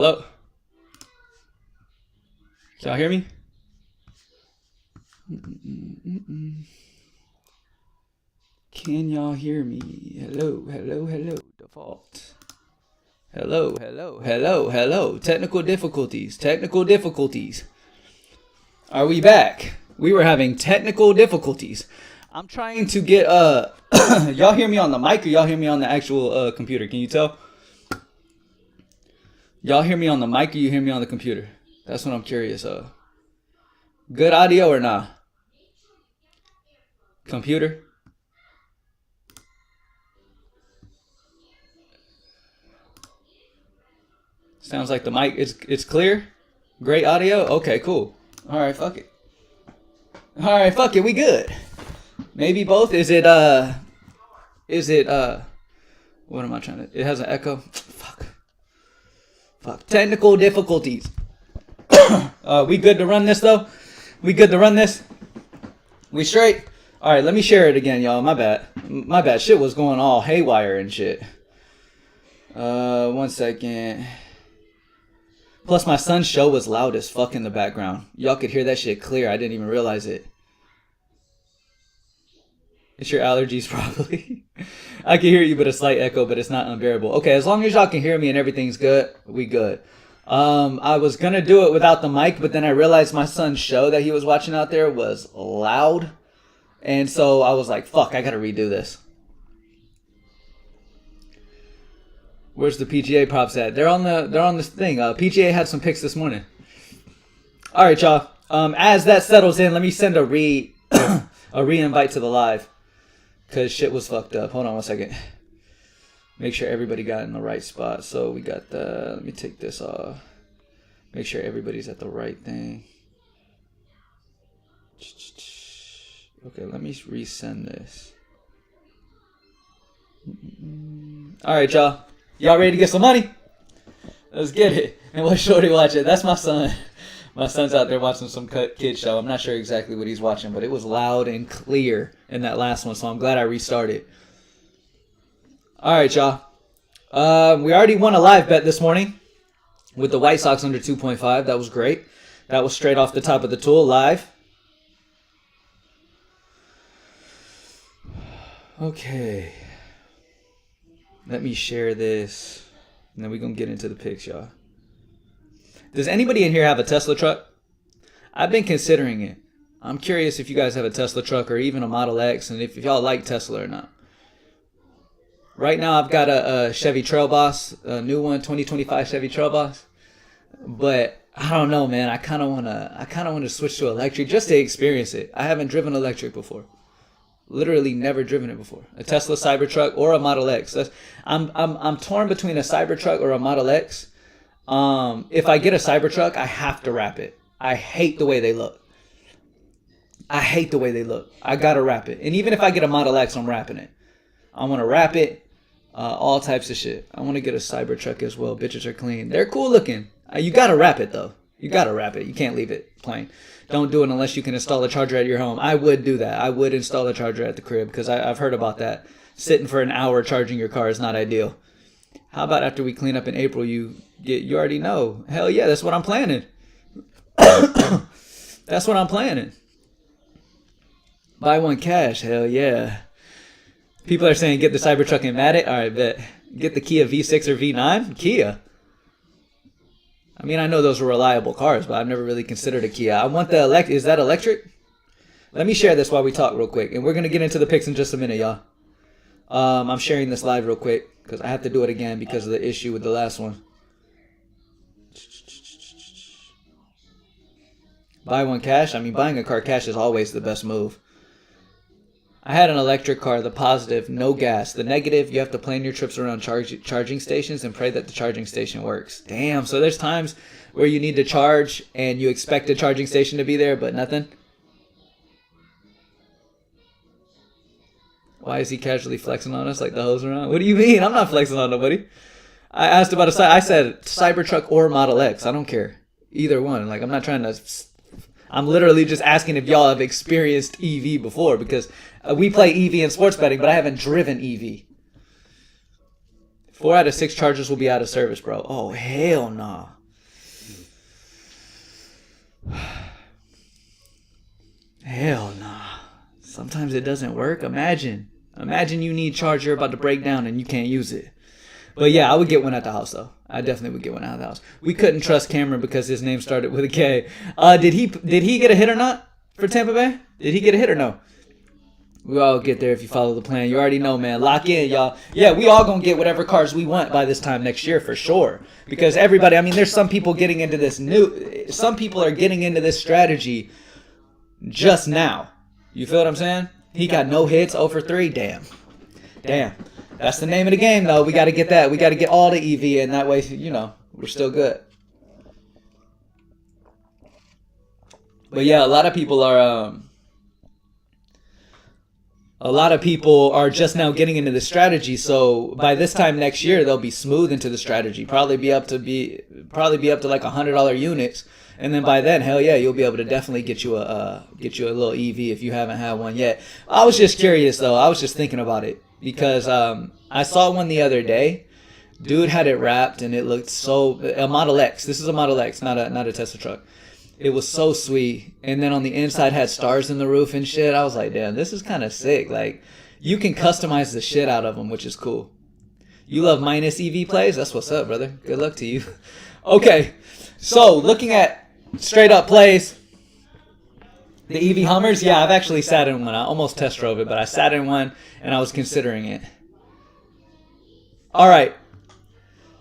Hello? Can y'all hear me? Can y'all hear me? Hello, hello, hello. Default. Hello, hello, hello, hello. Technical difficulties. Technical difficulties. Are we back? We were having technical difficulties. I'm trying to get y'all hear me on the mic or y'all hear me on the actual computer? Can you tell? Y'all hear me on the mic or you hear me on the computer? That's what I'm curious of. Good audio or not? Computer? Sounds like the mic it's clear. Great audio. Okay, cool. All right, fuck it. All right, fuck it. We good. Maybe both. Is it what am I trying to? It has an echo. Fuck. Technical difficulties. We good to run this though? We good to run this? We straight? All right, let me share it again, y'all. My bad. Shit was going all haywire and shit. 1 second. Plus, my son's show was loud as fuck in the background. Y'all could hear that shit clear. I didn't even realize it. It's your allergies, probably. I can hear you, but a slight echo, but it's not unbearable. Okay, as long as y'all can hear me and everything's good, we good. I was going to do it without the mic, but then I realized my son's show that he was watching out there was loud. And so I was like, fuck, I got to redo this. Where's the PGA props at? They're on this thing. PGA had some picks this morning. All right, y'all. As that settles in, let me send a re-invite to the live. Because shit was fucked up. Hold on 1 second. Make sure everybody got in the right spot. So we got the... Let me take this off. Make sure everybody's at the right thing. Okay, let me resend this. All right, y'all. Y'all ready to get some money? Let's get it. And what shorty watching? That's my son. My son's out there watching some kid show. I'm not sure exactly what he's watching, but it was loud and clear in that last one, so I'm glad I restarted. All right, y'all. We already won a live bet this morning with the White Sox under 2.5. That was great. That was straight off the top of the tool, live. Okay. Let me share this, and then we're going to get into the picks, y'all. Does anybody in here have a Tesla truck? I've been considering it. I'm curious if you guys have a Tesla truck or even a Model X, and if y'all like Tesla or not. Right now, I've got a Chevy Trail Boss, a new one, 2025 Chevy Trail Boss. But I don't know, man. I kind of want to switch to electric just to experience it. I haven't driven electric before. Literally never driven it before. A Tesla Cybertruck or a Model X. I'm torn between a Cybertruck or a Model X. If I get a Cybertruck, I have to wrap it. I hate the way they look. I gotta wrap it. And even if I get a Model X, I'm wrapping it. I want to wrap it. All types of shit. I want to get a Cybertruck as well. Bitches are clean. They're cool looking. You gotta wrap it though. You gotta wrap it. You can't leave it plain. Don't do it unless you can install a charger at your home. I would do that. I would install a charger at the crib because I've heard about that. Sitting for an hour charging your car is not ideal. How about after we clean up in April, you already know. Hell yeah, that's what I'm planning. That's what I'm planning. Buy one cash. Hell yeah. People are saying get the Cybertruck and Matic. All right, bet. Get the Kia V6 or V9. Kia. I mean, I know those were reliable cars, but I've never really considered a Kia. I want the electric. Is that electric? Let me share this while we talk real quick. And we're going to get into the picks in just a minute, y'all. I'm sharing this live real quick because I have to do it again because of the issue with the last one. Buy one cash. I mean, buying a car cash is always the best move. I had an electric car, the positive, no gas. The negative, you have to plan your trips around charging stations and pray that the charging station works. Damn, so there's times where you need to charge and you expect a charging station to be there, but nothing? Why is he casually flexing on us like the hose around? What do you mean? I'm not flexing on nobody. I asked about I said Cybertruck or Model X. I don't care. Either one. Like, I'm not trying to... I'm literally just asking if y'all have experienced EV before because we play EV in sports betting, but I haven't driven EV. 4 out of 6 chargers will be out of service, bro. Oh, hell nah. Hell nah. Sometimes it doesn't work. Imagine you need charger about to break down and you can't use it. But yeah, I would get one at the house though. I definitely would get one out of the house. We couldn't trust Cameron because his name started with a K. Did he get a hit or not for Tampa Bay? Did he get a hit or no? We all get there if you follow the plan. You already know, man. Lock in, y'all. Yeah, we all gonna get whatever cars we want by this time next year for sure. Because everybody, I mean, there's some people getting into this some people are getting into this strategy just now. You feel what I'm saying? He got no hits, 0 for 3. Damn. That's the name of the game, though. We got to get that. We got to get all the EV, and that way, you know, we're still good. But yeah, a lot of people are just now getting into the strategy. So by this time next year, they'll be smooth into the strategy. Probably be up to like $100 units. And then by then, hell yeah, you'll be able to definitely get you a little EV if you haven't had one yet. I was just curious though. I was just thinking about it because I saw one the other day. Dude had it wrapped and it looked so a Model X. This is a Model X, not a Tesla truck. It was so sweet. And then on the inside had stars in the roof and shit. I was like, damn, this is kind of sick. Like you can customize the shit out of them, which is cool. You love minus EV plays? That's what's up, brother. Good luck to you. Okay, so looking at straight up plays. The EV Hummers, yeah, I've actually sat in one. I almost test drove it, but I sat in one and I was considering it. All right.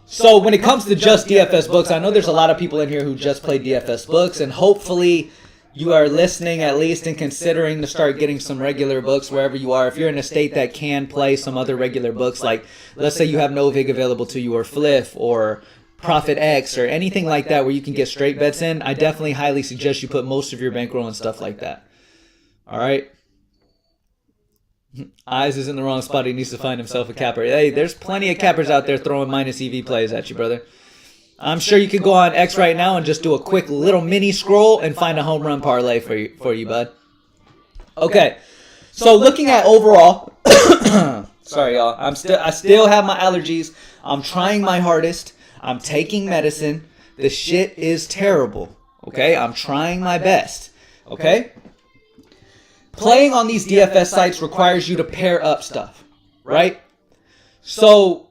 So when it comes to just DFS books, I know there's a lot of people in here who just play DFS books, and hopefully you are listening at least and considering to start getting some regular books wherever you are. If you're in a state that can play some other regular books, like let's say you have Novig available to you or Fliff or Profit X or anything like that where you can get straight bets in, I definitely highly suggest you put most of your bankroll and stuff like that. All right. Eyes is in the wrong spot. He needs to find himself a capper. Hey, there's plenty of cappers out there throwing minus EV plays at you, brother. I'm sure you could go on X right now and just do a quick little mini scroll and find a home run parlay for you, bud. Okay. So looking at overall, sorry y'all, I still have my allergies. I'm trying my hardest. I'm taking medicine. The shit is terrible. Okay? I'm trying my best. Okay? Playing on these DFS sites requires you to pair up stuff. Right? So,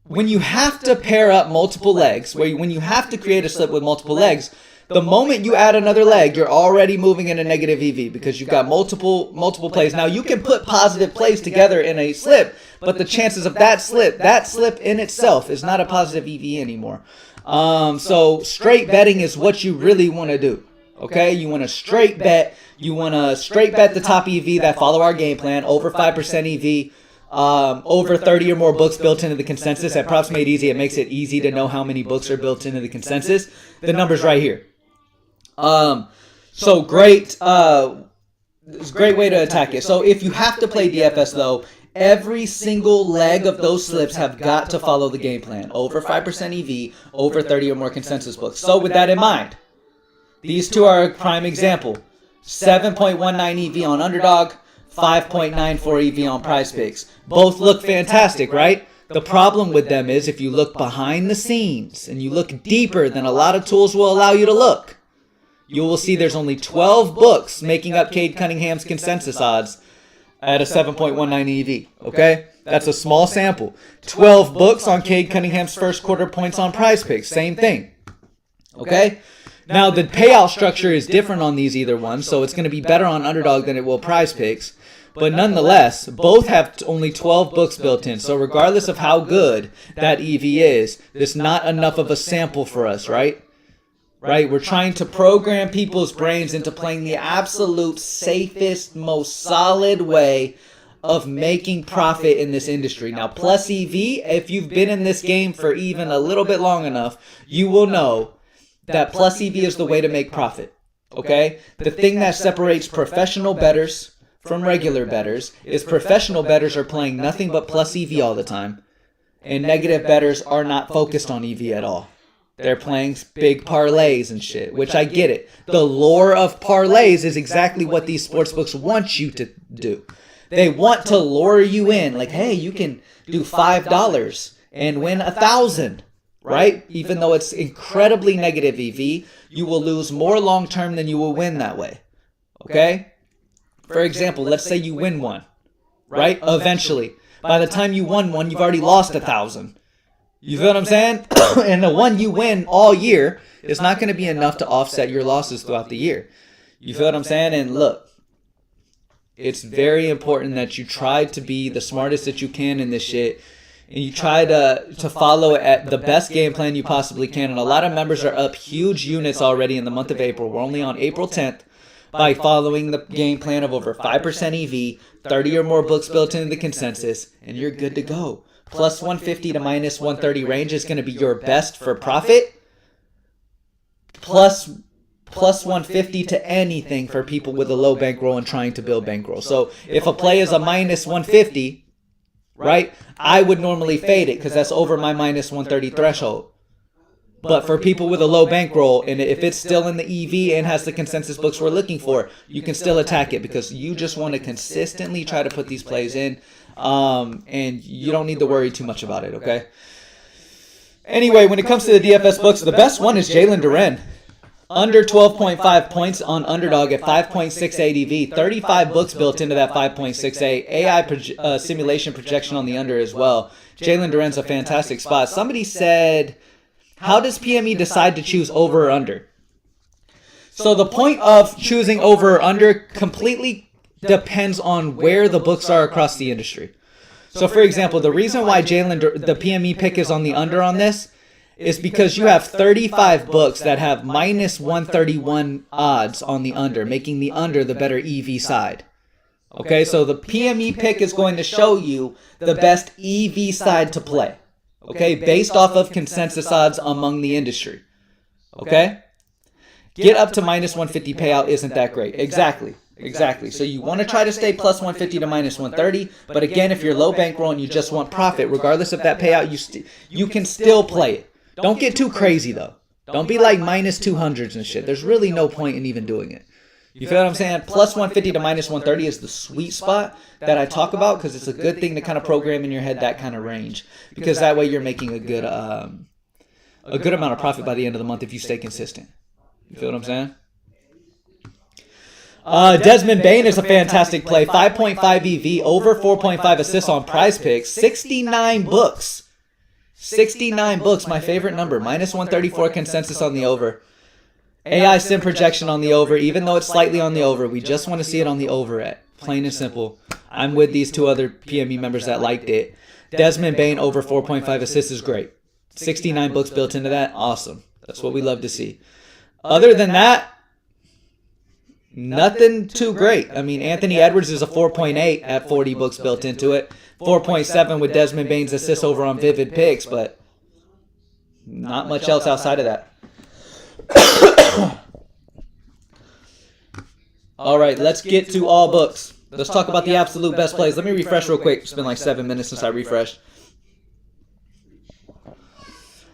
when you have to pair up multiple legs, when you have to create a slip with multiple legs, the moment you add another leg, you're already moving in a negative EV because you've got multiple plays. Now, you can put positive plays together in a slip, but the chances of that slip in itself is not a positive EV anymore. So straight betting is what you really want to do. Okay, you want to straight bet. You want to straight bet the top EV that follow our game plan, over 5% EV, over 30 or more books built into the consensus. At Props Made Easy, it makes it easy to know how many books are built into the consensus. The number's right here. So great, it's a great way to attack it. So if you have to play DFS though, every single leg of those slips have got to follow the game plan. Over 5% EV, over 30 or more consensus books. So with that in mind, these two are a prime example. 7.19 EV on Underdog, 5.94 EV on PrizePicks. Both look fantastic, right? The problem with them is if you look behind the scenes and you look deeper than a lot of tools will allow you to look, you will see there's only 12 books making up Cade Cunningham's consensus odds at a 7.19 EV, okay? That's a small sample. 12 books on Cade Cunningham's first quarter points on PrizePicks, same thing, okay? Now, the payout structure is different on these either one, so it's going to be better on Underdog than it will PrizePicks. But nonetheless, both have only 12 books built in. So regardless of how good that EV is, there's not enough of a sample for us, right? Right? We're trying to program people's brains into playing the absolute safest, most solid way of making profit in this industry. Now, plus EV, if you've been in this game for even a little bit long enough, you will know that plus EV is the way to make profit. Okay? The thing that separates professional bettors from regular bettors is professional bettors are playing nothing but plus EV all the time, and negative bettors are not focused on EV at all. They're playing big parlays and shit, which I get it. The lore of parlays is exactly what these sportsbooks want you to do. They want to lure you in. Like, hey, you can do $5 and win 1,000, right? Even though it's incredibly negative EV, you will lose more long-term than you will win that way, okay? For example, let's say you win one, right? Eventually. By the time you won one, you've already lost 1,000. You feel what I'm saying? And the one you win all year is not going to be enough to offset your losses throughout the year. You feel what I'm saying? And look, it's very important that you try to be the smartest that you can in this shit. And you try to follow at the best game plan you possibly can. And a lot of members are up huge units already in the month of April. We're only on April 10th by following the game plan of over 5% EV, 30 or more books built into the consensus, and you're good to go. Plus 150 to minus 130 range is going to be your best for profit. Plus 150 to anything for people with a low bankroll and trying to build bankroll. So if a play is a minus 150, right, I would normally fade it because that's over my minus 130 threshold. But for people with a low bankroll, and if it's still in the EV and has the consensus books we're looking for, you can still attack it because you just want to consistently try to put these plays in. And you don't need to worry too much about it, okay? Anyway, when it comes to the DFS books, the best one is Jalen Duren. Under 12.5 points on Underdog at 5.68 EV. 35 books built into that 5.68. AI simulation projection on the under as well. Jalen Duren's a fantastic spot. Somebody said, how does PME decide to choose over or under? So the point of choosing over or under completely depends on where the books are across the industry. So for example, the reason why the PME pick is on the under on this is because you have 35 books that have minus 131 odds on the under, making the under the better EV side. Okay, so the PME pick is going to show you the best EV side to play. Okay, based off of consensus odds among the industry. Okay? Get up to minus 150 payout isn't that great. Exactly. So you want to try to stay plus 150 to minus 130, but again, if you're low bankroll and you just want profit, regardless of that payout, you can still play it. Don't get too crazy though. Don't be like minus 200s and shit. There's really no point in even doing it. You feel what I'm saying? Plus 150 to minus 130 is the sweet spot that I talk about because it's a good thing to kind of program in your head that kind of range, because that way you're making a good amount of profit by the end of the month if you stay consistent. You feel what I'm saying? Desmond Bain is a fantastic play. 5.5 EV, over 4.5 assists on PrizePicks. 69 books. 69 books, my favorite number. Minus 134 consensus on the over. AI sim projection on the over, even though it's slightly on the over. We just want to see it on the over at. Plain and simple. I'm with these two other PME members that liked it. Desmond Bain over 4.5 assists is great. 69 books built into that. Awesome. That's what we love to see. Other than that, nothing too great. I mean, Anthony Edwards is a 4.8 at 40 books built into it. 4.7 with Desmond Bain's assists over on Vivid Picks, but not much else outside of that. All right, let's get to all books. Let's talk about the absolute best plays. Let me refresh real quick. It's been like 7 minutes since I refreshed.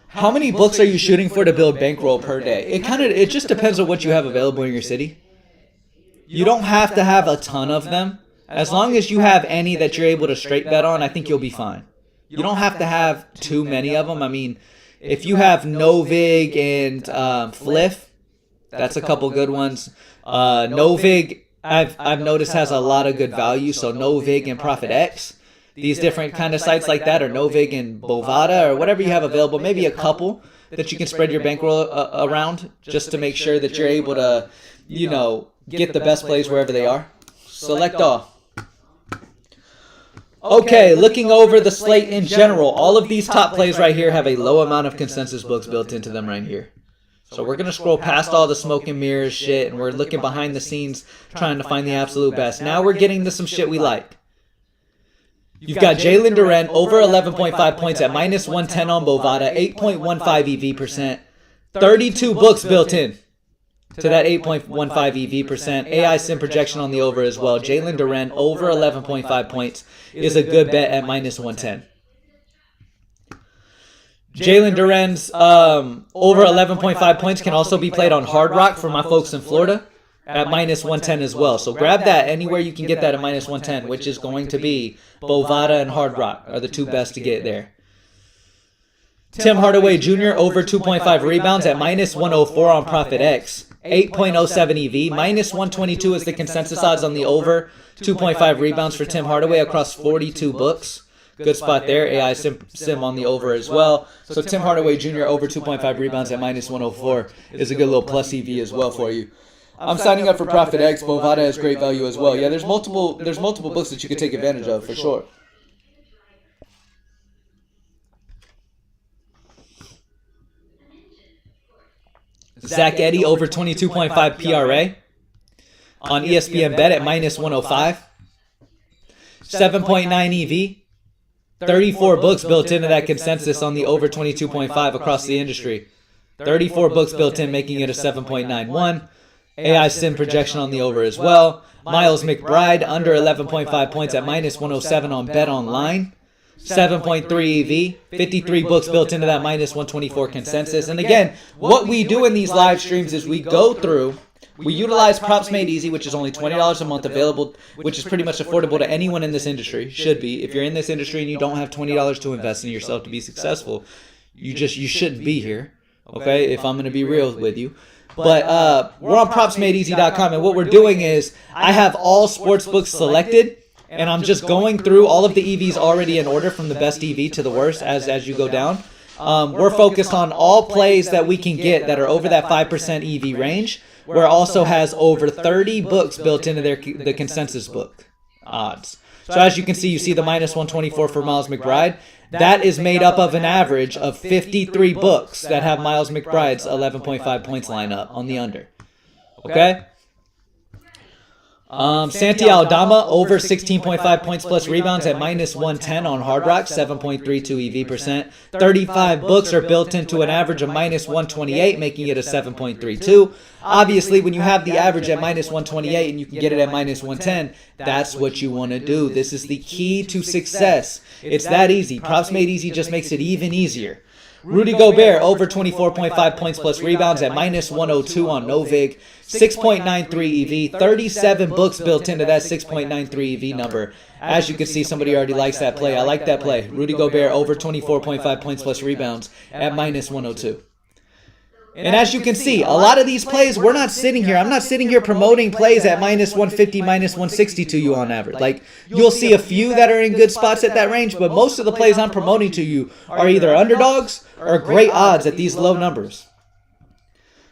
How many books are you shooting for to build bankroll per day? It just depends on what you have available in your city. You don't have to have a ton of them. As long as you have any that you're able to straight bet on, I think you'll be fine. You don't have to have too many of them. I mean, if you have Novig and Fliff, that's a couple good ones. Novig, I've noticed has a lot of good value. So Novig and Profit X, these different kind of sites like that, or Novig and Bovada, or whatever you have available. Maybe a couple that you can spread your bankroll around, just to make sure that you're able to, get the best plays wherever they are. Select all. Okay, looking over the slate in general, all of these top plays right here have a low amount of consensus books built into them right here. So we're going to scroll past all the smoke and mirrors shit, and we're looking behind the scenes trying to find the absolute best. Now we're getting to some shit we like. You've got Jalen Duren over 11.5 points at minus 110 on Bovada, 8.15 EV percent, 32 books built in to that 8.15 EV percent. AI sim projection on the over as well. Jalen Duren over 11.5 points is a good bet at minus 110. Jalen Duren's over 11.5 points can also be played on Hard Rock for my folks in Florida. at minus 110 as well. So grab that anywhere you can get that at minus 110, which is going to be Bovada and Hard Rock are the two best to get there. Tim Hardaway Jr. over 2.5 rebounds at minus 104 on PrizePicks. 8.07 EV. Minus 122 is the consensus odds on the over 2.5 rebounds for Tim Hardaway across 42 books. Good spot there. AI sim on the over as well. So Tim Hardaway Jr. over 2.5 rebounds at minus 104 is a good little plus EV as well for you. I'm signing up for PrizePicks. Bovada has great value as well. Yeah, there's multiple books that you could take advantage of for sure. Zach Edey over 22.5 PRA on ESPN Bet at minus 105. 7.9 EV. 34 books built into that consensus on the over 22.5 across the industry. 34 books built in, making it a 7.91. AI sim projection on the over as well. Miles McBride under 11.5 points at minus 107 on Bet Online. 7.3 EV, 53 books built into that minus 124 consensus. And again, what we do in these live streams is we go through, we utilize Props Made Easy, which is only $20 a month available, which is pretty much affordable to anyone in this industry. Should be. If you're in this industry and you don't have $20 to invest in yourself to be successful, you shouldn't be here. Okay, if I'm going to be real with you. But we're on PropsMadeEasy.com, and what we're doing is I have all sports books selected. And I'm just going through all of the EVs already in order from the best EV to the worst as you go down. We're focused on all plays that we can get that are over that 5% EV range, where it also has over 30 books built into the consensus book odds. So as you can see, you see the minus 124 for Miles McBride. That is made up of an average of 53 books that have Miles McBride's 11.5 points line up on the under. Okay? Santi Aldama over 16.5 points plus rebounds at minus 110 on Hard Rock, 7.32 EV percent. 35 books are built into an average of minus 128, making it a 7.32. Obviously, when you have the average at minus 128 and you can get it at minus 110, that's what you want to do. This is the key to success. It's that easy. Props Made Easy just makes it even easier. Rudy Gobert over 24.5 points plus rebounds at minus 102 on Novig. 6.93 EV. 37 books built into that 6.93 EV number. As you can see, somebody already likes that play. I like that play. Rudy Gobert over 24.5 points plus rebounds at minus 102. And as you can see, a lot of these plays, we're not sitting here. I'm not sitting here promoting plays at minus 150, minus 160 to you on average. Like, you'll see a few that are in good spots at that range, but most of the plays I'm promoting to you are either underdogs or great odds at these low numbers.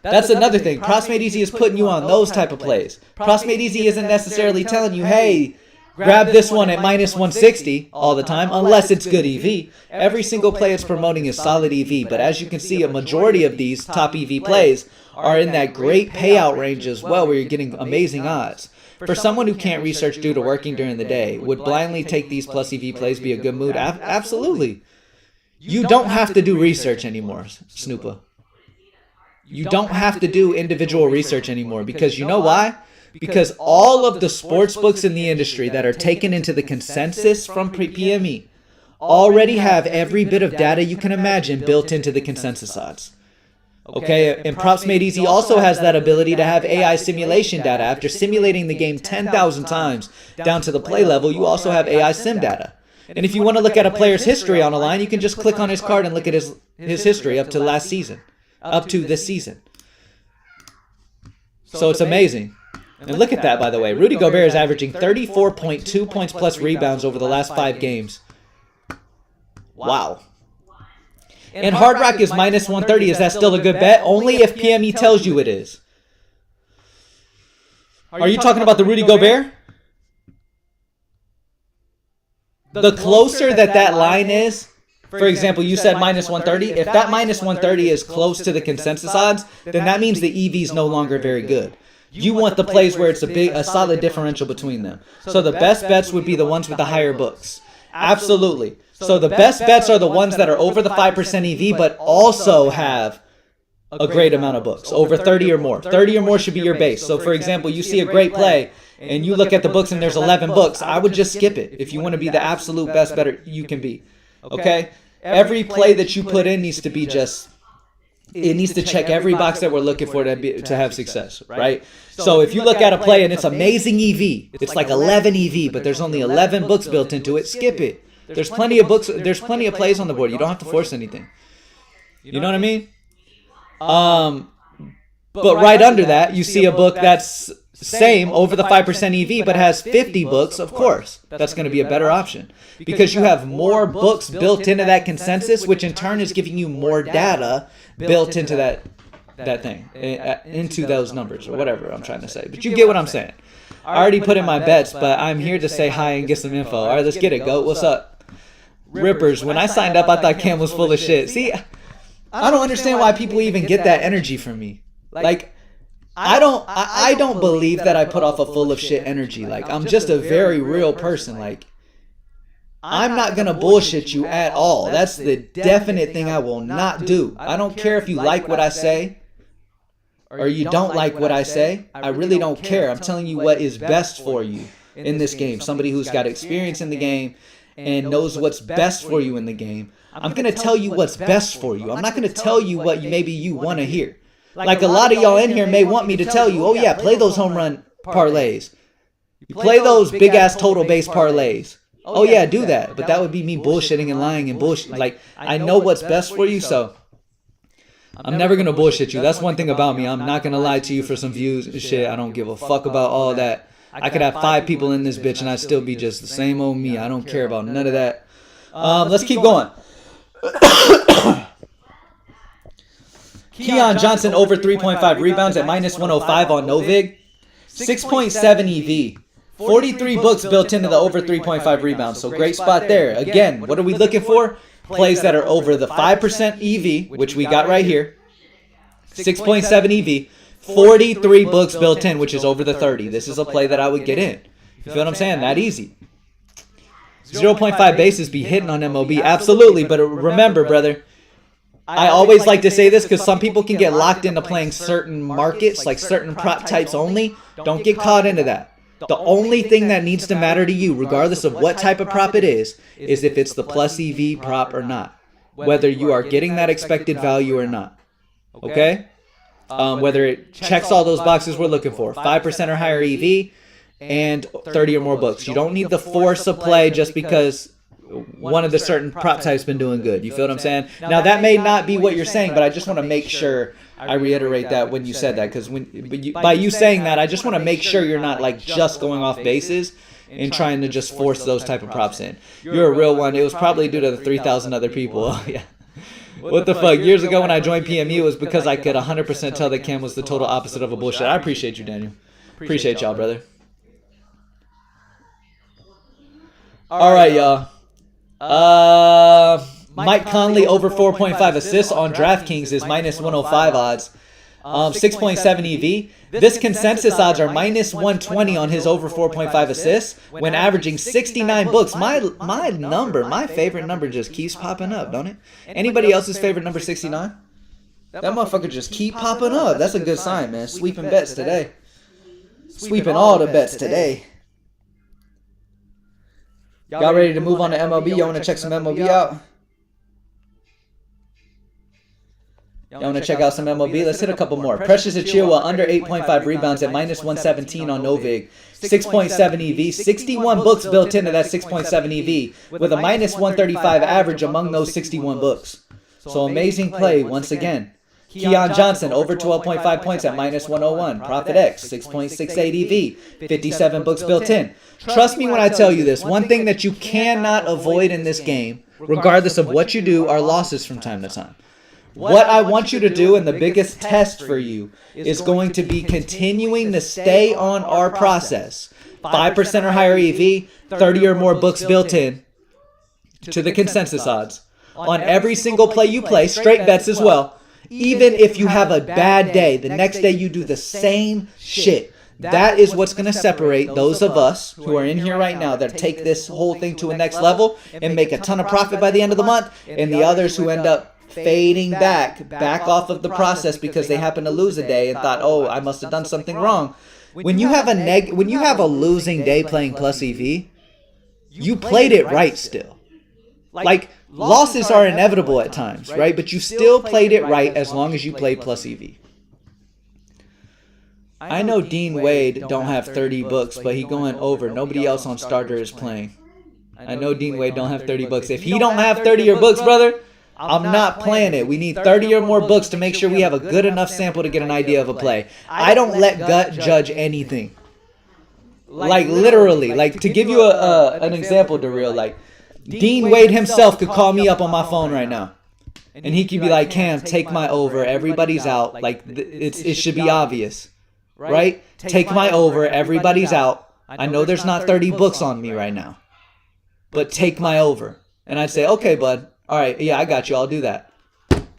That's another thing. Props Made Easy is putting you on those type of plays. Props Made Easy isn't necessarily telling you, hey, grab this one at minus 160 all the time, unless it's good EV. Every single play it's promoting is solid EV, but as you can see, a majority of these top EV plays are in that great payout range as well, where you're getting amazing odds. For someone who can't research due to working during the day, would blindly take these plus EV plays be a good move? Absolutely. You don't have to do research anymore, Snoopa. You don't have to do individual research anymore, because you know why? Because all of the sports books in the industry that are taken into the consensus from PME already have every bit of data you can imagine built into the consensus odds. Okay, and Props Made Easy also has that ability to have AI simulation data. After simulating the game 10,000 times down to the play level, you also have AI sim data. And if you want to look at a player's history on a line, you can just click on his card and look at his history up to last season, up to this season. So it's amazing. And look at that, by the way. Rudy Gobert is averaging 34.2 points plus rebounds over the last 5 games. Wow. And Hard Rock is minus 130. Is that still a good bet? Only if PME tells you it is. Are you talking about the Rudy Gobert? The closer that line is, for example, you said minus 130. If that minus 130 is close to the consensus odds, then that means the EV is no longer very good. You want the plays where it's a solid differential between them. So the best bets would be the ones with the higher books. Absolutely. So the best bets are the ones that are over the 5% EV, but also have a great amount of books, over 30 or more. 30 or more should be your base. So for example, you see a great play and you look at the books and there's 11 books. I would just skip it if you want to be the absolute best better you can be. Okay? Every play that you put in needs to be just it needs to check every box that we're looking for to have success, right? So if you look at a play and it's amazing EV, it's like 11 EV, but there's only 11 books built into it, skip it. There's plenty of books, there's plenty of plays on the board. You don't have to force anything. You know what I mean? But right under that, you see a book that's same over the 5% EV, but has 50 books, of course. That's going to be a better option because you have more books built into that consensus, which in turn is giving you more data built into that thing, into those numbers or whatever I'm trying to say. But you get what I'm saying. I already put in my bets, but I'm here to say hi and get some info. All right, let's get it, Goat. What's up? Rippers, when I signed up, I thought Cam was full of shit. See, I don't understand why people even get that energy from me. Like, I don't believe that I put off a full of shit energy. Like, I'm just a very real person. Like, I'm not going to bullshit you at all. That's the definite thing I will not do. I don't care if you like what I say or you don't like what I say. I really don't care. I'm telling you what is best for you in this game. Somebody who's got experience in the game and knows what's best for you in the game. I'm going to tell you what's best for you. I'm not going to tell you what maybe you want to hear. Like a lot of y'all in here may want me to tell you, oh yeah, play those home run parlays. You play those big ass total base parlays. Oh yeah, do that. But that would be me bullshitting and lying and bullshit. Like, I know what's best for you, so I'm never going to bullshit you. That's one thing about me. I'm not going to lie to you for some views and shit. I don't give a fuck about all that. I could have 5 people in this bitch and I'd still be just the same old me. I don't care about none of that. Let's keep going. Keon Johnson over 3.5 rebounds at minus 105 on Novig. 6.7 EV. 43 books built into the over 3.5 rebounds. So great spot there. Again, what are we looking for? Plays that are over the 5% EV, which we got right here. 6.7 EV. 43 books built in, which is over the 30. This is a play that I would get in. You feel what I'm saying? That easy. 0.5 bases be hitting on MLB. Absolutely. But remember, brother, I always like to say this because some people can get locked into playing certain markets, like certain prop types only. Don't get caught into that. The only thing that needs to matter to you, regardless of what type of prop it is if it's the plus EV prop or not. Whether you are getting that expected value or not. Okay? Whether it checks all those boxes we're looking for. 5% or higher EV and 30 or more books. You don't need the force of play just because one of the certain prop types been doing good. You feel what I'm saying? Now, that may not be what you're saying, but I just want to make sure I reiterate that when you said that. Because by you saying that, I just want to make sure you're not like just going off bases and trying to just force those type of props in. You're a real one. It was probably due to the 3,000 other people. Oh, yeah. What the fuck? Years ago when I joined PMU, it was because I could 100% tell that Cam was the total opposite of a bullshit. I appreciate you, Daniel. Appreciate y'all, brother. All right, y'all. Mike Conley over 4.5 assists on DraftKings is minus 105 odds. 6.7 EV. This consensus odds are minus 120 on his over 4.5 assists when averaging 69 books. My favorite number just keeps popping up, don't it? Anybody else's favorite number 69? That motherfucker just keep popping up. That's a good sign, man. Sweeping bets today. Sweeping all the bets today. Y'all ready to move on to MLB? Y'all want to check some MLB out? Y'all want to check out some MLB? Let's hit a couple more. Precious Achiuwa under 8.5 rebounds at minus 117 on Novig. 6.7 EV. 61 books built into that 6.7 EV with a minus 135 average among those 61 books. So amazing play once again. Keon Johnson over 12.5 points at minus 101. Profit X 6.68 EV. 57 books built in. Trust me when I tell you this. One thing that you cannot avoid in this game, regardless of what you do, are losses from time to time. What I want you to do, and the biggest test for you, is going to be continuing to stay on our process. 5% or higher EV, 30 or more books built in to the consensus odds. On every single play you play, straight bets as well. Even if you have a bad day, the next day you do the same shit. That is what's going to separate those of us who are in here right now that take this whole thing to a next level and make a ton of profit by the end of the month, and the others who end up fading back off of the process because they happen to lose a day and thought, oh, I must have done something wrong. When you have a losing day playing plus EV, you played it right still. Like losses are inevitable at times, right? But you still played it right as long as you played plus EV. I know Dean Wade don't have 30 books, but he going over. Nobody else on starter is playing. I know Dean Wade don't have 30 books. If he don't have 30 or books, brother, I'm not playing it. We need 30 or more books to make sure we have a good enough sample to get an idea of a play. I don't let gut judge anything. Like literally, like to give you an example, Daryl, like Dean Wade himself could call me up on my phone right now. And he could be like, Cam, take my over. Everybody's out. Like it should be obvious. Right? Take my over. Everybody's out. I know there's not 30 books on me right now. But take my over. And I'd say, okay, bud. All right, yeah, I got you. I'll do that.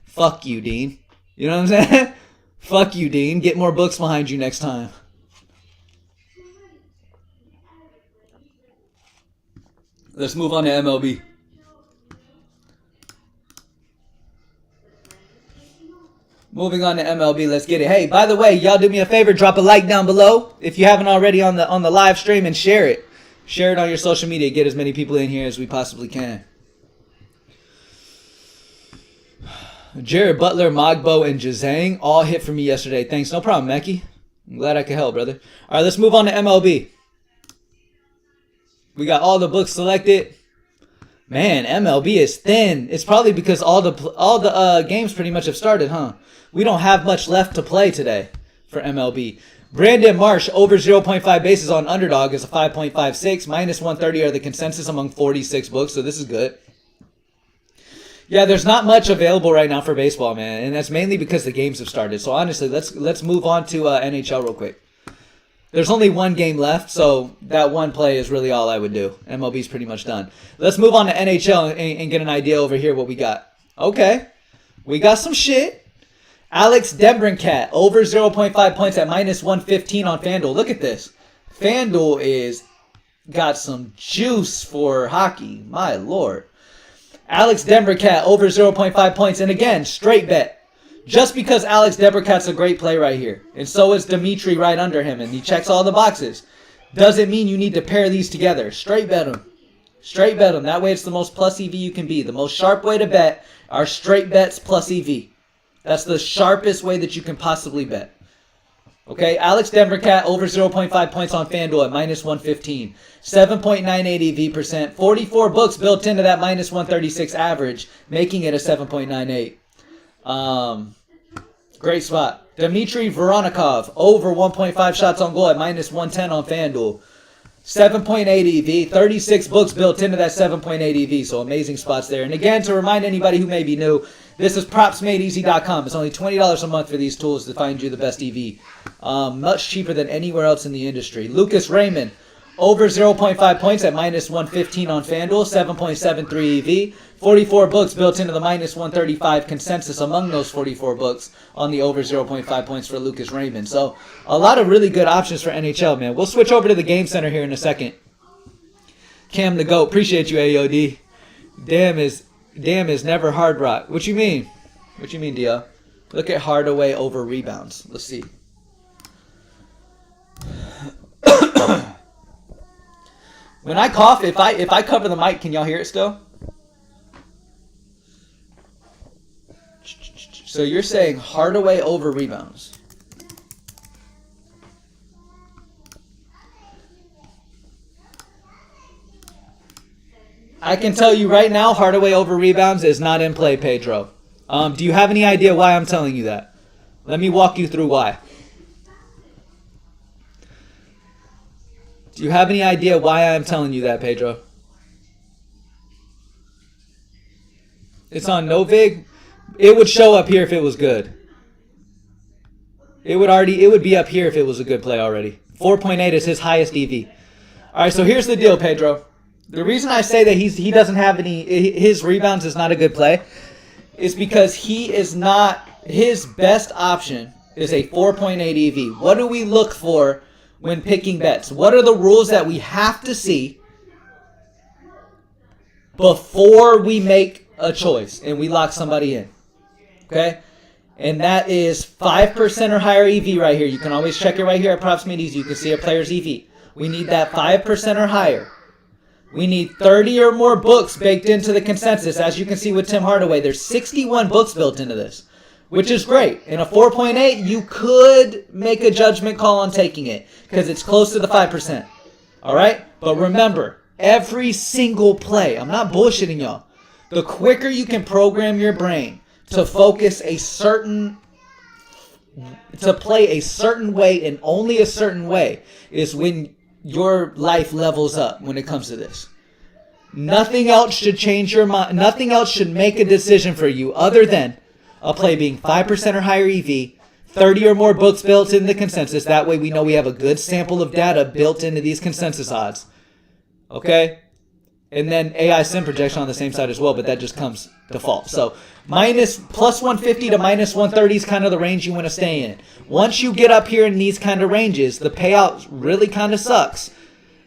Fuck you, Dean. You know what I'm saying? Fuck you, Dean. Get more books behind you next time. Let's move on to MLB. Moving on to MLB, let's get it. Hey, by the way, y'all do me a favor, drop a like down below if you haven't already on the live stream, and share it. Share it on your social media. Get as many people in here as we possibly can. Jared Butler, Mogbo, and Jazang all hit for me yesterday. Thanks. No problem, Mackie. I'm glad I could help, brother. All right, let's move on to MLB. We got all the books selected. Man, MLB is thin. It's probably because all the games pretty much have started, huh? We don't have much left to play today for MLB. Brandon Marsh over 0.5 bases on Underdog is a 5.56. Minus 130 are the consensus among 46 books, so this is good. Yeah, there's not much available right now for baseball, man, and that's mainly because the games have started. So honestly, let's move on to NHL real quick. There's only one game left, so that one play is really all I would do. MLB's pretty much done. Let's move on to NHL and get an idea over here what we got. Okay, we got some shit. Alex Debrincat over 0.5 points at minus 115 on FanDuel. Look at this. FanDuel is got some juice for hockey. My lord. Alex Debrincat over 0.5 points. And again, straight bet. Just because Alex Debrincat's a great play right here. And so is Dimitri right under him. And he checks all the boxes. Doesn't mean you need to pair these together. Straight bet him. Straight bet him. That way it's the most plus EV you can be. The most sharp way to bet are straight bets plus EV. That's the sharpest way that you can possibly bet. Okay, Alex Debrincat over 0.5 points on FanDuel at minus 115. 7.98 EV percent. 44 books built into that minus 136 average, making it a 7.98. Great spot. Dmitry Voronikov over 1.5 shots on goal at minus 110 on FanDuel. 7.8 EV, 36 books built into that 7.8 EV, so amazing spots there. And again, to remind anybody who may be new, this is propsmadeeasy.com. It's only $20 a month for these tools to find you the best EV. Much cheaper than anywhere else in the industry. Lucas Raymond, over 0.5 points at minus 115 on FanDuel, 7.73 EV. 44 books built into the minus 135 consensus among those 44 books on the over 0.5 points for Lucas Raymond. So a lot of really good options for NHL, man. We'll switch over to the Game Center here in a second. Cam the GOAT. Appreciate you, AOD. Damn is never hard rock. What you mean? What you mean, Dio? Look at Hardaway over rebounds. Let's see. When I cough, if I cover the mic, can y'all hear it still? So you're saying Hardaway over rebounds. I can tell you right now, Hardaway over rebounds is not in play, Pedro. Do you have any idea why I'm telling you that? Let me walk you through why. Do you have any idea why I'm telling you that, Pedro? It's on Novig. It would show up here if it was good. It would be up here if it was a good play already. 4.8 is his highest EV. All right, so here's the deal, Pedro. The reason I say that he doesn't have his rebounds is not a good play is because his best option is a 4.8 EV. What do we look for when picking bets? What are the rules that we have to see before we make a choice and we lock somebody in? Okay? And that is 5% or higher EV right here. You can always check it right here at Props Made Easy. You can see a player's EV. We need that 5% or higher. We need 30 or more books baked into the consensus. As you can see with Tim Hardaway, there's 61 books built into this, which is great. In a 4.8, you could make a judgment call on taking it because it's close to the 5%. All right? But remember, every single play, I'm not bullshitting y'all. The quicker you can program your brain to focus to play a certain way and only a certain way is when your life levels up when it comes to this. Nothing else should change your mind. Nothing else should make a decision for you other than a play being 5% or higher EV, 30 or more books built in the consensus. That way we know we have a good sample of data built into these consensus odds. Okay? And then AI sim projection on the same side as well, but that just comes default. So plus 150 to minus 130 is kind of the range you want to stay in. Once you get up here in these kind of ranges, the payout really kind of sucks.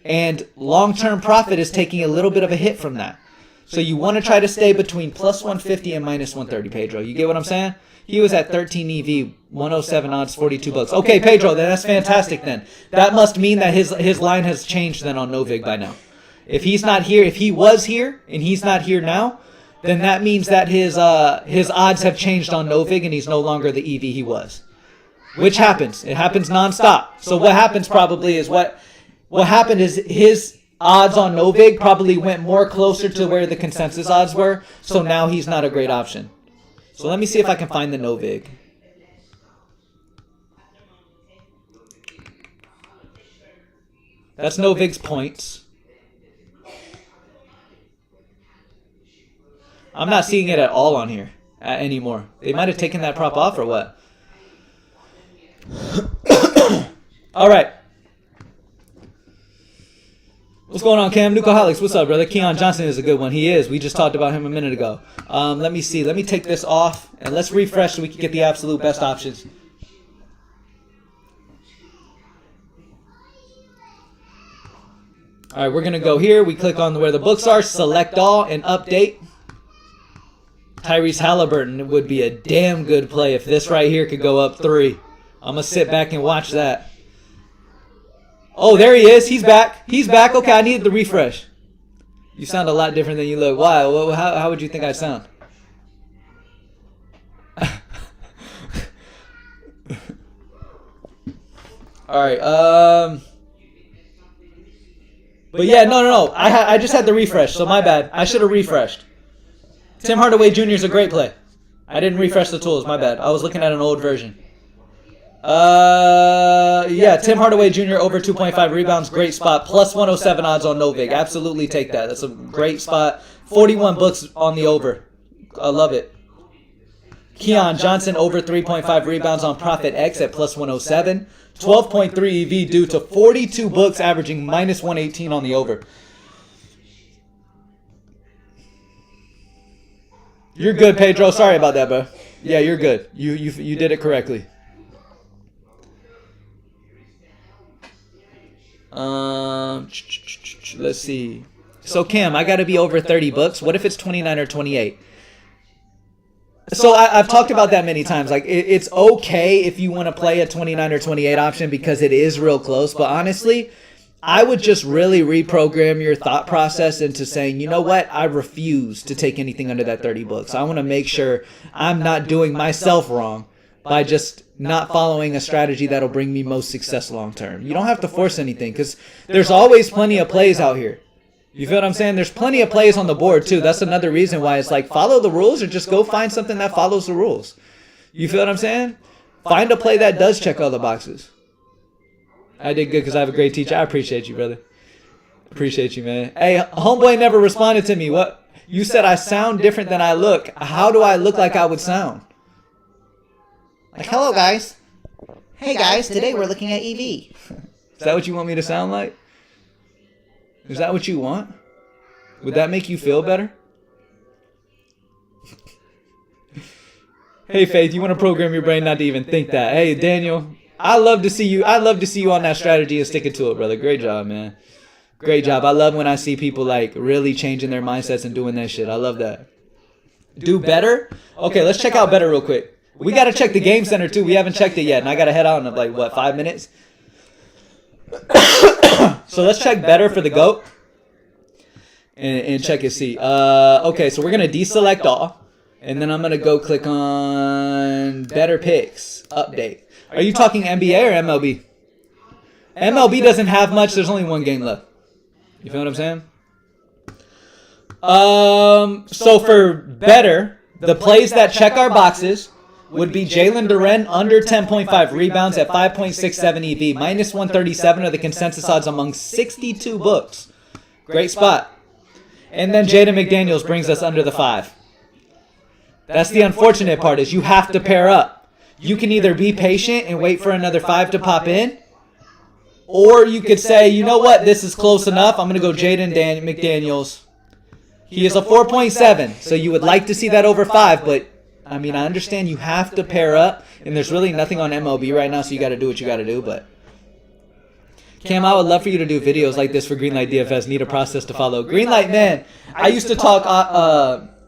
And long-term profit is taking a little bit of a hit from that. So you want to try to stay between plus 150 and minus 130, Pedro. You get what I'm saying? He was at 13 EV, 107 odds, 42 bucks. Okay, Pedro, then that's fantastic then. That must mean that his line has changed then on Novig by now. If he's not here, if he was here and he's not here now, then that means that his odds have changed on Novig and he's no longer the EV he was. Which happens. It happens nonstop. So what happens probably is what happened is his odds on Novig probably went more closer to where the consensus odds were. So now he's not a great option. So let me see if I can find the Novig. That's Novig's points. I'm not seeing it at all on here anymore. They might have taken that prop off or what? All right. What's going on, Cam? Nucoholics, what's up, brother? Keon Johnson is a good one. He is. We just talked about him a minute ago. Let me see. Let me take this off, and let's refresh so we can get the absolute best options. All right, we're going to go here. We click on where the books are, select all, and update. Tyrese Halliburton would be a damn good play if this right here could go up 3. I'm going to sit back and watch that. Oh, there he is. He's back. He's back. Okay, I needed the refresh. You sound a lot different than you look. Why? How would you think I sound? All right. But yeah, no. I just had the refresh, so my bad. I should have refreshed. Tim Hardaway Jr. is a great play. I didn't refresh the tools. My bad. I was looking at an old version. Yeah, Tim Hardaway Jr. over 2.5 rebounds. Great spot. Plus 107 odds on Novig. Absolutely take that. That's a great spot. 41 books on the over. I love it. Keon Johnson over 3.5 rebounds on Profit X at plus 107. 12.3 EV due to 42 books averaging minus 118 on the over. You're good, Pedro. Sorry about that, bro. Yeah, you're good. You did it correctly. Let's see. So Cam, I got to be over 30 books. What if it's 29 or 28? So I've talked about that many times. Like it's okay if you want to play a 29 or 28 option because it is real close. But honestly, I would just really reprogram your thought process into saying, you know what? I refuse to take anything under that 30 books. I want to make sure I'm not doing myself wrong by just not following a strategy that'll bring me most success long term. You don't have to force anything because there's always plenty of plays out here. You feel what I'm saying? There's plenty of plays on the board too. That's another reason why it's like follow the rules or just go find something that follows the rules. You feel what I'm saying? Find a play that does check all the boxes. I did good because I have a great teacher. I appreciate you, brother. Appreciate you, man. Hey, homeboy never responded to me. What? You said I sound different than I look. How do I look like I would sound? Like, hello, guys. Hey, guys, today we're looking at EV. Is that what you want me to sound like? Is that what you want? Would that make you feel better? Hey, Faith, you want to program your brain not to even think that. Hey, Daniel, I love to see you. I love to see you on that strategy and sticking to it, brother. Great job, man. Great job. I love when I see people like really changing their mindsets and doing that shit. I love that. Do better? Okay, let's check out better real quick. We got to check the game center too. We haven't checked it yet, and I got to head out in like, what, 5 minutes? So let's check better for the GOAT. and check and see. Okay, so we're going to deselect all. And then I'm going to go click on Better Picks, Update. Are you talking NBA or MLB? MLB doesn't have much. There's only one game left. You feel what I'm saying? So for better, the plays that check our boxes would be Jalen Duren under 10.5 rebounds at 5.67 EV. Minus 137 are the consensus odds among 62 books. Great spot. And then Jaden McDaniels brings us under the 5. That's the unfortunate part, is you have to pair up. You can either be patient and wait for another 5 to pop in, or you could say, you know what, this is close enough. I'm going to go Jaden McDaniels. He is a 4.7, so you would like to see that over 5, but I mean, I understand you have to pair up, and there's really nothing on MLB right now, so you got to do what you got to do, but Cam, I would love for you to do videos like this for Greenlight DFS. Need a process to follow. Greenlight, man, I used to talk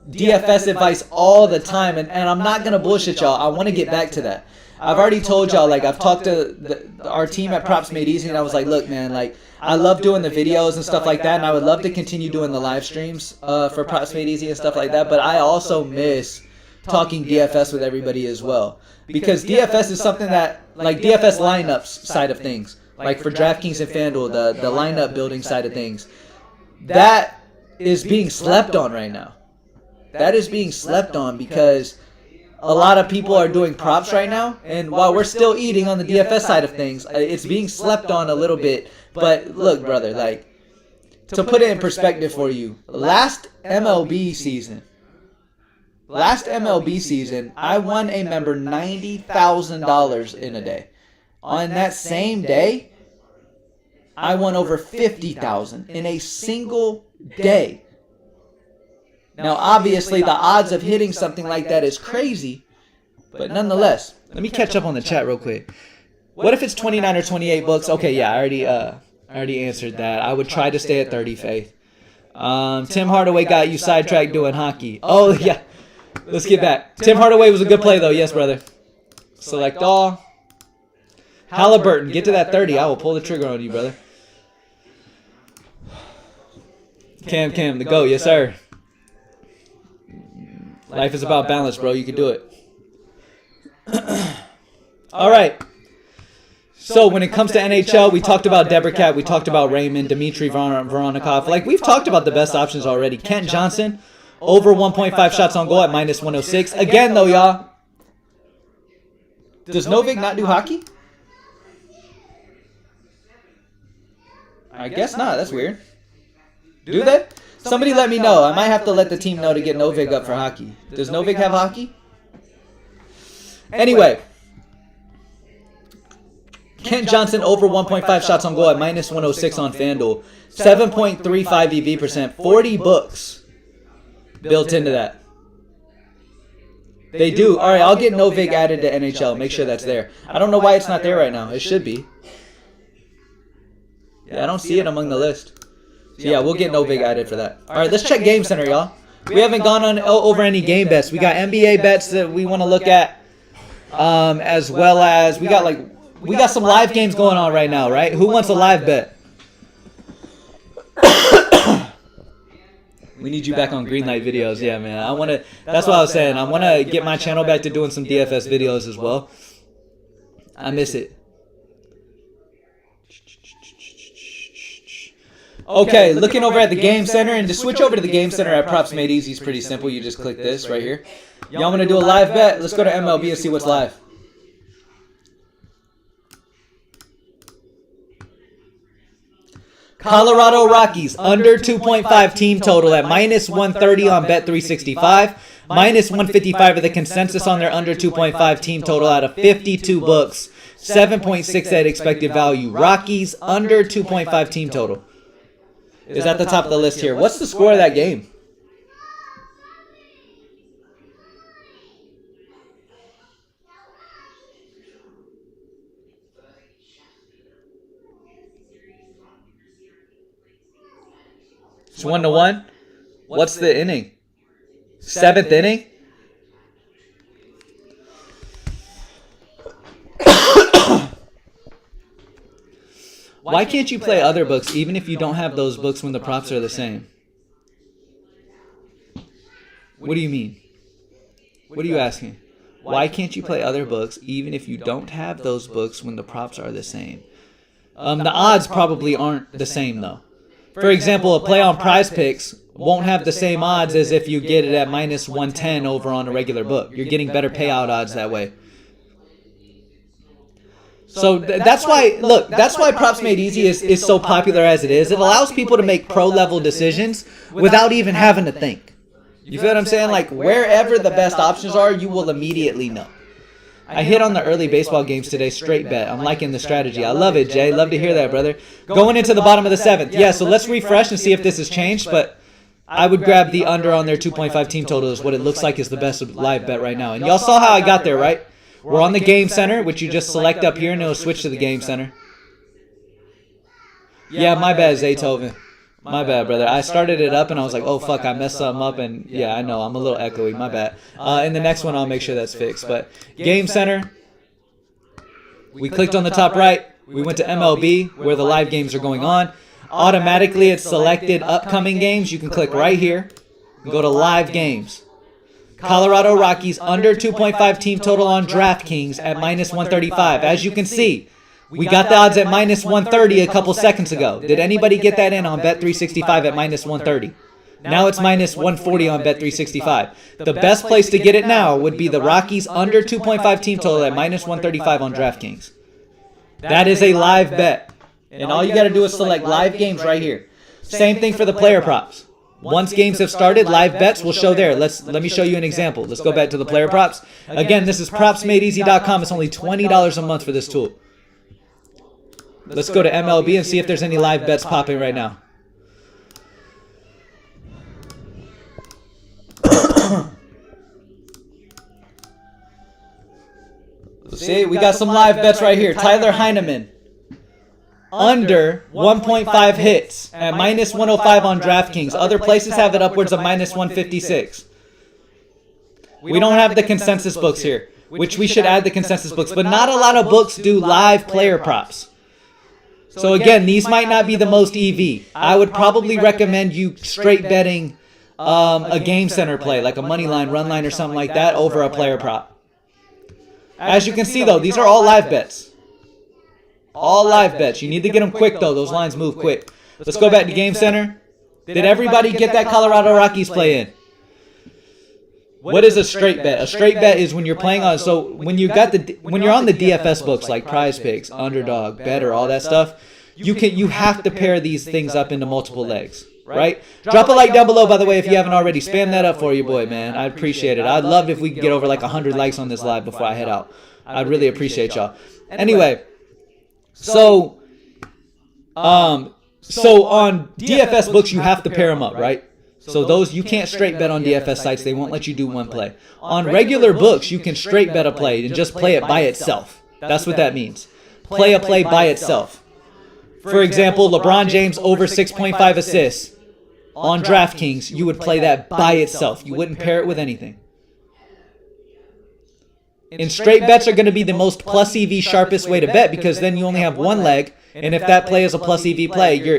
DFS advice all the time, and I'm not going to bullshit y'all. I want to get back to that. I've already told y'all, like, I've talked to our team at Props Made Easy, and I was like, look, man, like, I love doing the videos and stuff like that, and I would love to continue doing the live streams for Props Made Easy and stuff like that, but I also miss talking DFS with everybody as well, because DFS is something that, like, DFS lineups side of things, like for DraftKings and FanDuel, the lineup building side of things, that is being slept on right now. That is being slept on because a lot of people are doing props right now, and while we're still eating on the DFS side of things, it's being slept on a little bit. But look, brother, like, to put it in perspective for you, last MLB season, I won a member $90,000 in a day. On that same day, I won over $50,000 in a single day. Now, obviously, the odds of hitting something like that is crazy, but nonetheless, let me catch up on the chat real quick. What if it's 29 or 28 books? Okay, yeah, I already answered that. I would try to stay at 30, Faith. Tim Hardaway got you sidetracked doing hockey. Oh, yeah. Let's get back. Tim Hardaway was a good play, though. Yes, brother. Select all. Halliburton, get to that 30. I will pull the trigger on you, brother. Cam, the GOAT. Yes, sir. Life is about balance, bro. You can do it. All right. So when it comes to NHL, we talked about Debercat, we talked about Raymond, Dmitry Voronikov. Like, we've talked about the best options already. Kent Johnson, over 1.5 shots on goal at minus 106. Again, though, y'all, does Novik not do hockey? I guess not. That's weird. Do they? Somebody let me know. I might have to let the team know to get Novik up for hockey. Does Novik have hockey? Anyway. Kent Johnson over 1.5 shots on goal at minus 106 on FanDuel. 7.35 EV percent. 40 books built into that. They do. All right, I'll get Novik added to NHL. Make sure that's there. I don't know why it's not there right now. It should be. Yeah, I don't see it among the list. So yeah, we'll get Novik added for that. All right, let's check Game Center, y'all. We haven't gone on over any game bets. We got NBA bets that we want to look at, as well as we got some live games going on right now, right? Who wants a live bet? We need you back on Greenlight videos. Yeah, man. I want to. That's what I was saying. I want to get my channel back to doing some DFS videos as well. I miss it. Okay, looking over at the Game Center, and to switch over to the Game Center at Props Made Easy is pretty simple. You just click this right here. Y'all want to do a live bet? Let's go to MLB and see what's live. Colorado Rockies, under 2.5 team total at minus 130 on Bet365. Minus 155 of the consensus on their under 2.5 team total out of 52 books. 7.68 expected value. Rockies, under 2.5 team total is at the top of the list here. What's the score of that game? It's 1-1. What's the inning? 7th inning? Why can't you play other books even if you don't have those books when the props are the same? What do you mean? What are you asking? Why can't you play other books even if you don't have those books when the props are the same? The odds probably aren't the same though. For example, a play on PrizePicks won't have the same odds as if you get it at minus 110 over on a regular book. You're getting better payout odds that way. So that's why, look, that's why Props Made Easy is so popular as it is. It allows people to make pro-level decisions without even having to think. You feel what I'm saying? Like, wherever the best options are, you will immediately know. I hit on the early baseball games today, straight bet. I'm liking the strategy. I love it, Jay. Love to hear that, brother. Going into the bottom of the 7th. Yeah, so let's refresh and see if this has changed, but I would grab the under on their 2.5 team total is what it looks like is the best live bet right now. And y'all saw how I got there, right? We're on the game center, which you just select up here, and it'll switch to the game center. Yeah, my bad, Zaytoven. My bad, brother. I started it up, and I was like, oh, fuck, I messed something up, and yeah, I know, I'm a little echoey. My bad. In the next one, I'll make sure that's fixed. But game center, we clicked on the top right. We went to MLB, where the live games are going on. Automatically, it's selected upcoming games. You can click right here and go to live games. Colorado Rockies under 2.5 team total on DraftKings at minus 135. As you can see, we got the odds at minus 130 a couple seconds ago. Did anybody get that in on Bet365 at minus 130? Now it's minus 140 on Bet365. The best place to get it now would be the Rockies under 2.5 team total at minus 135 on DraftKings. That is a live bet. And all you got to do is select live games right here. Same thing for the player props. Once games have started, live bets will show there. Let me show you an example. Let's go back to the player props. Again, this is propsmadeeasy.com. It's only $20 a month for this tool. Let's go to MLB and see if there's any live bets popping right now. See, we got some live bets right here. Tyler Heineman. Under 1.5 hits at minus 105 on DraftKings. Other places have it upwards of minus 156. We don't have the consensus books here, which we should add the consensus books. But not a lot of books do live player props. So again, these might not be the most EV. I would probably recommend you straight betting a game center play, like a money line, run line, or something like that over a player prop. As you can see, though, these are all live bets. All live bets. You need to get them quick, though. Those lines move quick. Let's go back to Game Center. Did everybody get that Colorado Rockies play in? What is a straight bet? A straight bet is when you're playing on. So when you're on the DFS books like PrizePicks, Underdog, Better, all that stuff, you have to pair these things up into multiple legs, right? Drop a like down below, by the way, if you haven't already. Spam that up for you, boy, man. I'd appreciate it. I'd love if we could get over like 100 likes on this live before I head out. I'd really appreciate y'all. Anyway. So on DFS books, you have to pair them up, right? So those, you can't straight bet on DFS sites. They won't let you do one play. On regular books, you can straight bet a play and just play it by itself. That's what that means. Play a play by itself. For example, LeBron James over 6.5 assists on DraftKings, you would play that by itself. You wouldn't pair it with anything. And straight bets are going to be the most plus EV sharpest way to bet, because then you only have one leg, and if that play is a plus EV play, you're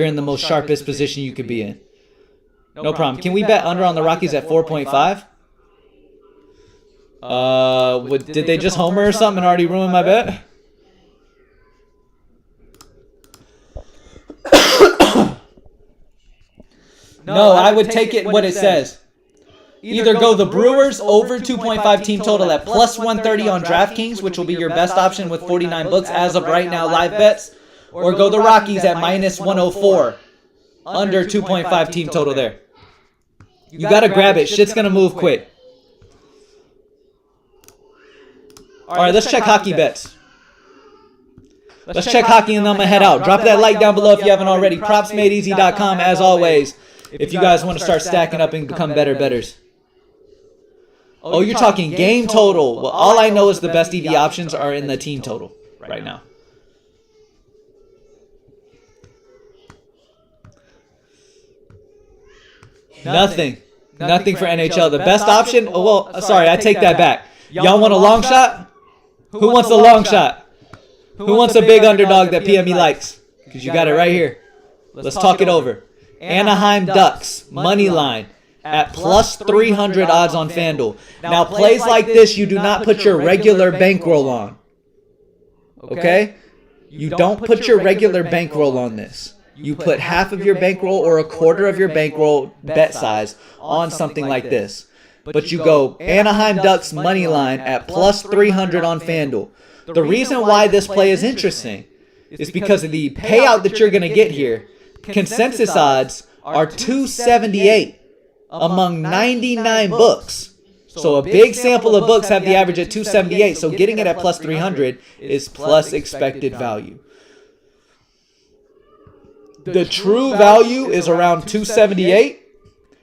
in the most sharpest position you could be in. No problem. Can we bet under on the Rockies at 4.5? Did they just homer or something and already ruin my bet? No, I would take it what it says. Either go the Brewers over 2.5 team total at plus 130 on DraftKings, which will be your best option with 49 books as of right now, live bets, or go the Rockies at minus 104 under 2.5 team total there. You got to grab it. Shit's going to move quick. All right, let's check hockey bets. Let's check hockey and then I'm going to head out. Drop that like down below if you haven't already. Propsmadeeasy.com as always if you guys want to start stacking up and become better bettors. Oh, you're talking game total. Well, all I know is the best EV options are in the team total right now. Nothing for NHL. The best option? Oh, well, sorry, I take that back. Y'all want a long shot? Who wants a long shot? Who wants a big underdog that PME likes? Because you got it right here. Let's talk it over. Anaheim Ducks, money line, at plus 300 odds on FanDuel. Now, plays like this, you do not put your regular bankroll on. Okay? You don't put your regular bankroll on this. You put half of your bankroll or a quarter of your bankroll bet size on something like this. But you go Anaheim Ducks money line at plus 300 on FanDuel. The reason why this play is interesting is because of the payout that you're going to get here. Consensus odds are 278 among 99 books. So a big sample of books have the average at 278. So getting it at plus 300 is plus expected value. The true value is around 278,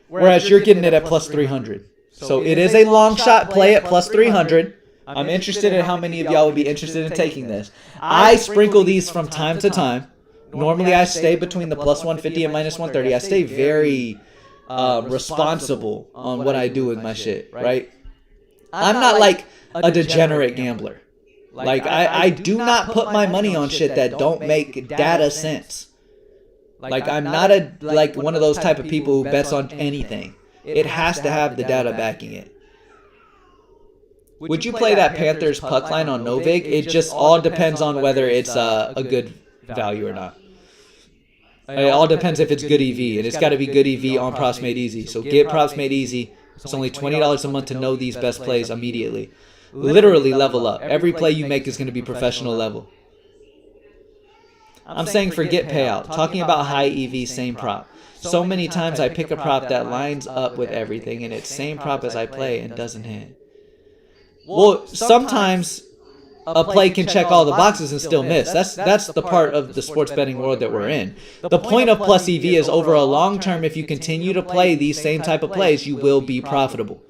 whereas you're getting it at plus 300. So it is a long shot play at plus 300. I'm interested in how many of y'all would be interested in taking this. I sprinkle these from time to time. Normally I stay between the plus 150 and minus 130. I stay very responsible on what I do with my shit, right? I'm not like a degenerate gambler. Like I do not put my money on shit that don't make data sense. Like I'm not like one of those type of people who bets on anything. It has to have the data backing it. Would you play that Panthers puck line on Novig? It just all depends on whether it's a good value or not. It all depends if it's good EV, and it's got to be good EV on Props Made Easy. So get Props Made Easy. It's only $20 a month to know these best plays immediately. Literally level up. Every play you make is going to be professional level. I'm saying forget payout. Talking about high EV, same prop. So many times I pick a prop that lines up with everything, and it's same prop as I play and doesn't hit. Well, sometimes a play can check all the boxes and still miss. That's the part of the sports betting world that we're in. The point of plus EV is over a long term, if you continue to play these same type of plays, you will be profitable.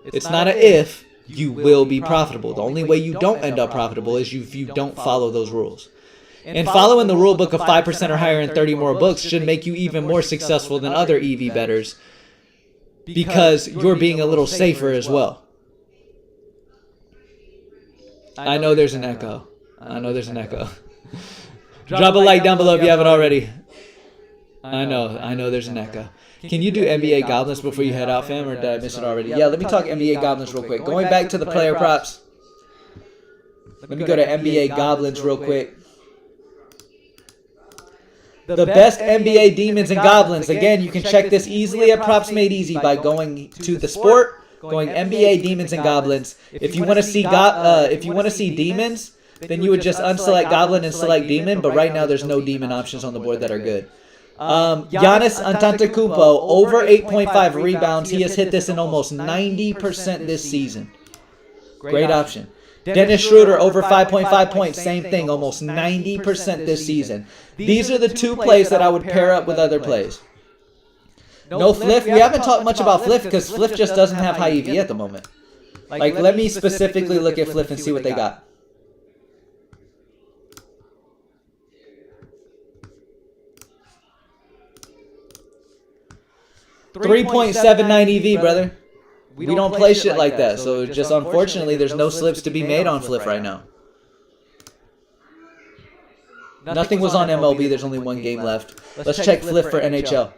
It's not an if, you will be profitable. The only way you don't end up profitable is if you don't follow those rules. And following the rule book of 5% or higher in 30 more books should make you even more successful than other EV bettors because you're being a little safer as well. I know there's an echo. I know there's an echo. Drop a like down below if you haven't already. I know there's an echo. Can you do NBA Goblins before you head out, fam, or did I miss it already? Yeah, let me talk NBA Goblins real quick. Going back to the player props. Let me go to NBA Goblins real quick. The best NBA Demons and Goblins. Again, you can check this easily at Props Made Easy by going to the sport, going NBA Demons and Goblins. If you want to see Demons, then you would just unselect Goblin and select Demon. But right now, there's no Demon options on the board that are good. Giannis Antetokounmpo over 8.5 rebounds. He has hit this in almost 90% this season. Great option. Dennis Schroeder over 5.5 points, same thing, almost 90% this season. These are the two plays that I would pair up with other plays. No Fliff. We haven't talked much about Fliff because Fliff just doesn't have high EV at the moment. Like, let me specifically look at Fliff and see what they got. $3.79 EV, brother. We don't play shit like that, so just unfortunately, there's no slips to be made on Fliff right now. Nothing was on MLB. There's only one game left. Let's check Fliff for NHL.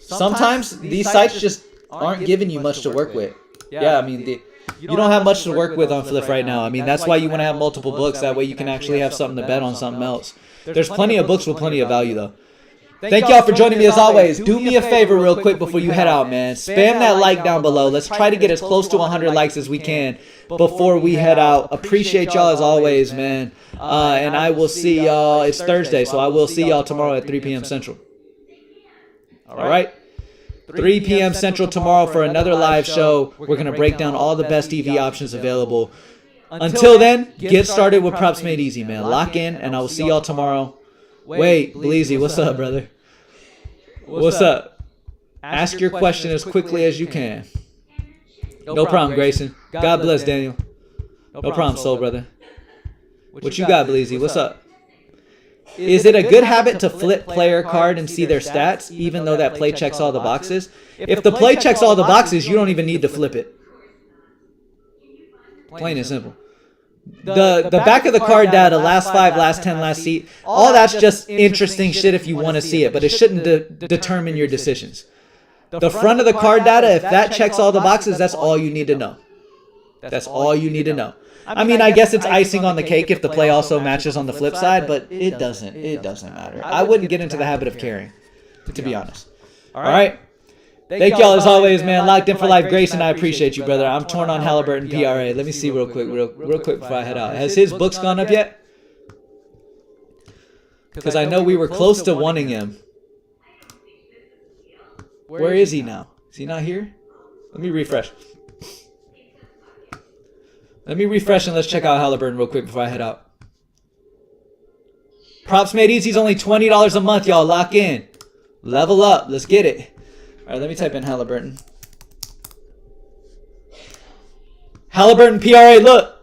Sometimes these sites just aren't giving you much to work with. Yeah, I mean, you don't have much to work with on Fliff right now. I mean, that's why you want to have multiple books. That way you can actually have something to bet on something else. There's plenty of books with plenty of value, though. Thank y'all for joining me as always. Do me a favor real quick before you head out, man. Spam that like down below. Let's try to get as close to 100 likes as we can before we head out. Appreciate y'all as always, man. And I will see y'all. It's Thursday, so I will see y'all tomorrow at 3 p.m. Central. All right? 3 p.m. Central tomorrow for another live show. We're going to break down all the best EV options available. Until then, get started with Props Made Easy, man. Lock in, and I will see y'all tomorrow. Wait, Bleezy, what's up, brother? What's up? Ask your question as quickly as you can. No problem, Grayson. God bless, Daniel. No problem, soul brother. What you got, Bleezy? What's up? Is it a good habit to flip player card and see their stats, even though that play checks all the boxes? If the play checks all the boxes, you don't even need to flip it. Plain and simple. The back of the card data, last 5, last 10, last seat, all that's just interesting shit if you want to see it, but it shouldn't determine your decisions. The front of the card data, if that checks all the boxes, that's all you need to know. That's all you need to know. I mean, I guess it's icing on the cake if the play also matches on the flip side, but it doesn't matter. I wouldn't get into the habit of caring, to be honest. All right. Thank y'all as always, man. Locked in for life. Grayson, I appreciate you, brother. I'm torn on Halliburton PRA. Let me see real quick before I head out. Has his books gone up yet? Because I know we were close to wanting him. Where is he now? Is he not here? Let me refresh. Let me refresh and let's check out Halliburton real quick before I head out. Props made easy is only $20 a month, y'all. Lock in. Level up. Let's get it. All right, let me type in Halliburton. Halliburton PRA, look.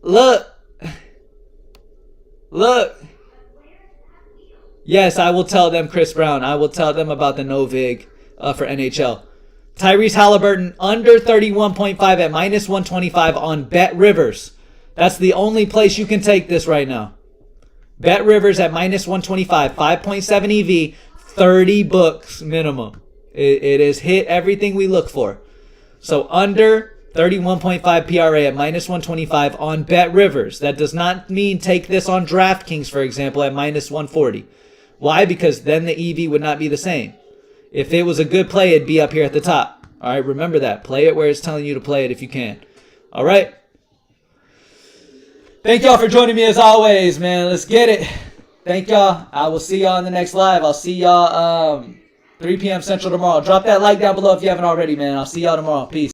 Look. Look. Yes, I will tell them, Chris Brown. I will tell them about the no vig for NHL. Tyrese Halliburton under 31.5 at minus 125 on Bet Rivers. That's the only place you can take this right now. Bet Rivers at minus 125, 5.7 EV, 30 books minimum. It has hit everything we look for. So under 31.5 PRA at minus 125 on Bet Rivers. That does not mean take this on DraftKings, for example, at minus 140. Why? Because then the EV would not be the same. If it was a good play, it'd be up here at the top. All right, remember that. Play it where it's telling you to play it if you can. All right. Thank y'all for joining me as always, man. Let's get it. Thank y'all. I will see y'all in the next live. I'll see y'all 3 p.m. Central tomorrow. Drop that like down below if you haven't already, man. I'll see y'all tomorrow. Peace.